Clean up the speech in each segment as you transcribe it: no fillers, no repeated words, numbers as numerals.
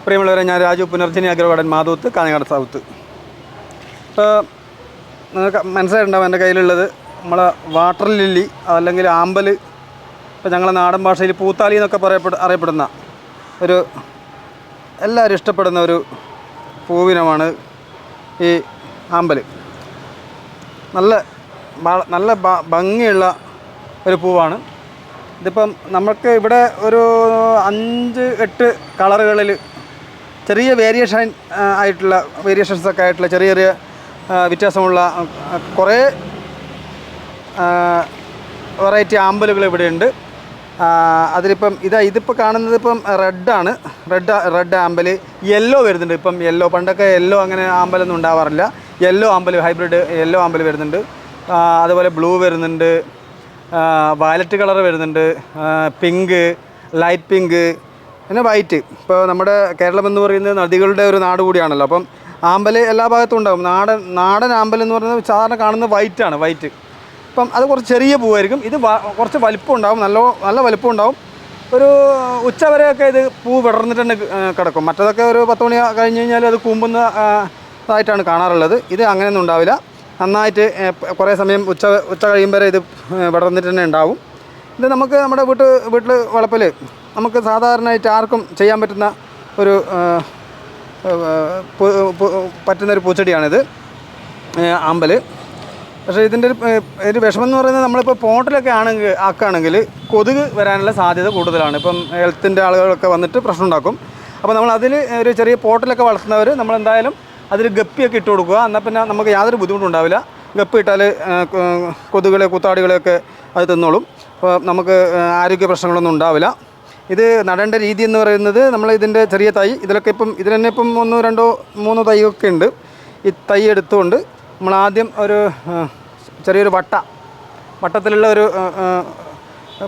പ്രിയമുള്ളവരെ, ഞാൻ രാജു, പുനർജനി അഗ്രവാടൻ, മാധൂത്ത്, കാഞ്ഞങ്ങാട് സൗത്ത്. ഇപ്പോൾ നിങ്ങൾക്ക് മനസ്സിലായിട്ടുണ്ടാവും എൻ്റെ കയ്യിലുള്ളത് നമ്മളെ വാട്ടർ ലില്ലി അല്ലെങ്കിൽ ആമ്പൽ. ഇപ്പോൾ ഞങ്ങളെ നാടൻ ഭാഷയിൽ പൂത്താലി എന്നൊക്കെ അറിയപ്പെടുന്ന ഒരു എല്ലാവരും ഇഷ്ടപ്പെടുന്ന ഒരു പൂവിനമാണ് ഈ ആമ്പൽ. നല്ല ഭംഗിയുള്ള ഒരു പൂവാണ്. ഇതിപ്പം നമുക്ക് ഇവിടെ ഒരു 5-8 കളറുകളിൽ ചെറിയ വേരിയേഷൻസൊക്കെ ആയിട്ടുള്ള ചെറിയ വ്യത്യാസമുള്ള കുറേ വെറൈറ്റി ആമ്പലുകൾ ഇവിടെയുണ്ട്. അതിലിപ്പം ഇതിപ്പോൾ കാണുന്നത് ഇപ്പം റെഡാണ്. റെഡ് ആമ്പൽ. യെല്ലോ വരുന്നുണ്ട്. ഇപ്പം യെല്ലോ, പണ്ടൊക്കെ യെല്ലോ അങ്ങനെ ആമ്പലൊന്നും ഉണ്ടാവാറില്ല. യെല്ലോ ആമ്പൽ, ഹൈബ്രിഡ് യെല്ലോ ആമ്പൽ വരുന്നുണ്ട്. അതുപോലെ ബ്ലൂ വരുന്നുണ്ട്, വയലറ്റ് കളർ വരുന്നുണ്ട്, പിങ്ക്, ലൈറ്റ് പിങ്ക്, പിന്നെ വൈറ്റ്. ഇപ്പോൾ നമ്മുടെ കേരളം എന്ന് പറയുന്നത് നദികളുടെ ഒരു നാട് കൂടിയാണല്ലോ. അപ്പം ആമ്പൽ എല്ലാ ഭാഗത്തും ഉണ്ടാകും. നാടൻ ആമ്പൽ എന്ന് പറയുന്നത് സാധാരണ കാണുന്നത് വൈറ്റാണ്. വൈറ്റ്. അപ്പം അത് കുറച്ച് ചെറിയ പൂവായിരിക്കും. ഇത് കുറച്ച് വലിപ്പം ഉണ്ടാകും. നല്ല വലിപ്പം ഉണ്ടാകും. ഒരു ഉച്ച വരെയൊക്കെ ഇത് പൂ വിടർന്നിട്ട് തന്നെ കിടക്കും. മറ്റതൊക്കെ ഒരു 10 മണി കഴിഞ്ഞ് കഴിഞ്ഞാൽ അത് കൂമ്പുന്നതായിട്ടാണ് കാണാറുള്ളത്. ഇത് അങ്ങനെയൊന്നും ഉണ്ടാവില്ല. നന്നായിട്ട് കുറേ സമയം ഉച്ച കഴിയുമ്പോൾ ഇത് വിടർന്നിട്ട് തന്നെ ഉണ്ടാവും. ഇത് നമുക്ക് നമ്മുടെ വീട്ടിൽ വളപ്പിൽ നമുക്ക് സാധാരണയായിട്ട് ആർക്കും ചെയ്യാൻ പറ്റുന്ന ഒരു പറ്റുന്നൊരു പൂച്ചെടിയാണിത്, ആമ്പൽ. പക്ഷേ ഇതിൻ്റെ ഒരു വിഷമം എന്ന് പറയുന്നത് നമ്മളിപ്പോൾ പോട്ടിലൊക്കെ ആക്കുകയാണെങ്കിൽ കൊതുക് വരാനുള്ള സാധ്യത കൂടുതലാണ്. ഇപ്പം ഹെൽത്തിൻ്റെ ആളുകളൊക്കെ വന്നിട്ട് പ്രശ്നം ഉണ്ടാക്കും. അപ്പോൾ നമ്മൾ അതിൽ ഒരു ചെറിയ പോട്ടിലൊക്കെ വളർത്തുന്നവർ നമ്മളെന്തായാലും അതിൽ ഗപ്പിയൊക്കെ ഇട്ട് കൊടുക്കുക. എന്നാൽ പിന്നെ നമുക്ക് യാതൊരു ബുദ്ധിമുട്ടുണ്ടാവില്ല. ഗപ്പി ഇട്ടാൽ കൂത്താടികളെയൊക്കെ അത് തിന്നോളും. അപ്പോൾ നമുക്ക് ആരോഗ്യ പ്രശ്നങ്ങളൊന്നും ഉണ്ടാവില്ല. ഇത് നടേണ്ട രീതി എന്ന് പറയുന്നത്, നമ്മൾ ഇതിൻ്റെ ചെറിയ തൈ ഇതിലൊക്കെ ഇതിൽ തന്നെ 1, 2, 3 തൈയൊക്കെ ഉണ്ട്. ഈ തൈ എടുത്തുകൊണ്ട് നമ്മൾ ആദ്യം ഒരു ചെറിയൊരു വട്ടത്തിലുള്ള ഒരു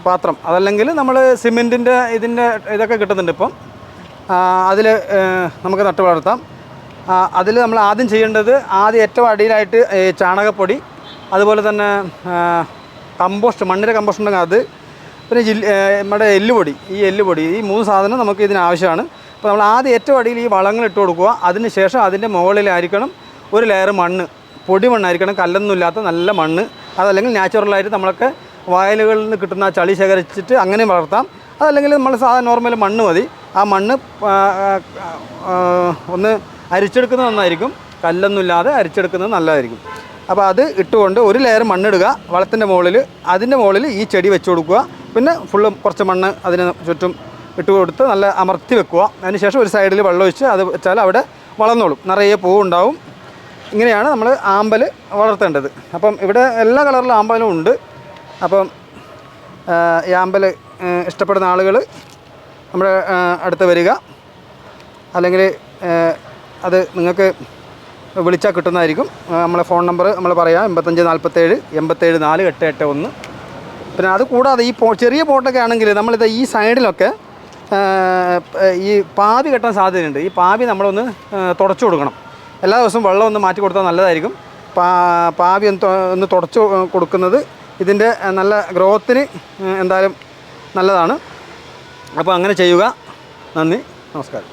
പാത്രം, അതല്ലെങ്കിൽ നമ്മൾ സിമെൻറ്റിൻ്റെ ഇതൊക്കെ കിട്ടുന്നുണ്ട് ഇപ്പം. അതിൽ നമുക്ക് നട്ട് വളർത്താം. അതിൽ നമ്മൾ ആദ്യം ചെയ്യേണ്ടത്, ഏറ്റവും അടിയിലായിട്ട് ചാണകപ്പൊടി, അതുപോലെ തന്നെ കമ്പോസ്റ്റ്, മണ്ണിര കമ്പോസ്റ്റ് ഉണ്ടെങ്കിൽ അത്, പിന്നെ നമ്മുടെ എല്ലുപൊടി. ഈ 3 സാധനം നമുക്ക് ഇതിനാവശ്യമാണ്. അപ്പോൾ നമ്മൾ ഏറ്റവും അടിയിൽ ഈ വളങ്ങൾ ഇട്ട് കൊടുക്കുക. അതിന് ശേഷം അതിൻ്റെ മുകളിലായിരിക്കണം ഒരു ലെയർ മണ്ണ്, പൊടി മണ്ണായിരിക്കണം, കല്ലൊന്നും ഇല്ലാത്ത നല്ല മണ്ണ്. അതല്ലെങ്കിൽ നാച്ചുറലായിട്ട് നമ്മളൊക്കെ വയലുകളിൽ നിന്ന് കിട്ടുന്ന ചളി ശേഖരിച്ചിട്ട് അങ്ങനെ വളർത്താം. അതല്ലെങ്കിൽ നമ്മൾ സാധാരണ നോർമൽ മണ്ണ് മതി. ആ മണ്ണ് ഒന്ന് അരിച്ചെടുക്കുന്നത് നന്നായിരിക്കും. കല്ലൊന്നുമില്ലാതെ അരിച്ചെടുക്കുന്നത് നല്ലതായിരിക്കും. അപ്പോൾ അത് ഇട്ടുകൊണ്ട് ഒരു ലെയർ മണ്ണിടുക വളത്തിൻ്റെ മുകളിൽ. അതിൻ്റെ മുകളിൽ ഈ ചെടി വെച്ച് കൊടുക്കുക. പിന്നെ കുറച്ച് മണ്ണ് അതിന് ചുറ്റും ഇട്ട് കൊടുത്ത് നല്ല അമർത്തി വെക്കുക. അതിനുശേഷം ഒരു സൈഡിൽ വെള്ളം ഒഴിച്ച് അത് വെച്ചാൽ അവിടെ വളർന്നോളും. നിറയെ പൂവുണ്ടാവും. ഇങ്ങനെയാണ് നമ്മൾ ആമ്പൽ വളർത്തേണ്ടത്. അപ്പം ഇവിടെ എല്ലാ കളറിലും ആമ്പലും ഉണ്ട്. അപ്പം ഈ ആമ്പൽ ഇഷ്ടപ്പെടുന്ന ആളുകൾ നമ്മുടെ അടുത്ത് വരിക. അല്ലെങ്കിൽ അത് നിങ്ങൾക്ക് വിളിച്ചാൽ കിട്ടുന്നതായിരിക്കും. നമ്മളെ ഫോൺ നമ്പർ നമ്മൾ പറയാം, 8547 87 4 881. പിന്നെ അത് കൂടാതെ ഈ ചെറിയ പോട്ടൊക്കെ ആണെങ്കിൽ നമ്മളിത് ഈ സൈഡിലൊക്കെ ഈ പാവി കെട്ടാൻ സാധ്യതയുണ്ട്. ഈ പാവി നമ്മളൊന്ന് തുടച്ചു കൊടുക്കണം. എല്ലാ ദിവസവും വെള്ളം ഒന്ന് മാറ്റി കൊടുത്താൽ നല്ലതായിരിക്കും. പാവി ഒന്ന് തുടച്ചു കൊടുക്കുന്നത് ഇതിൻ്റെ നല്ല ഗ്രോത്തിന് എന്തായാലും നല്ലതാണ്. അപ്പോൾ അങ്ങനെ ചെയ്യുക. നന്ദി, നമസ്കാരം.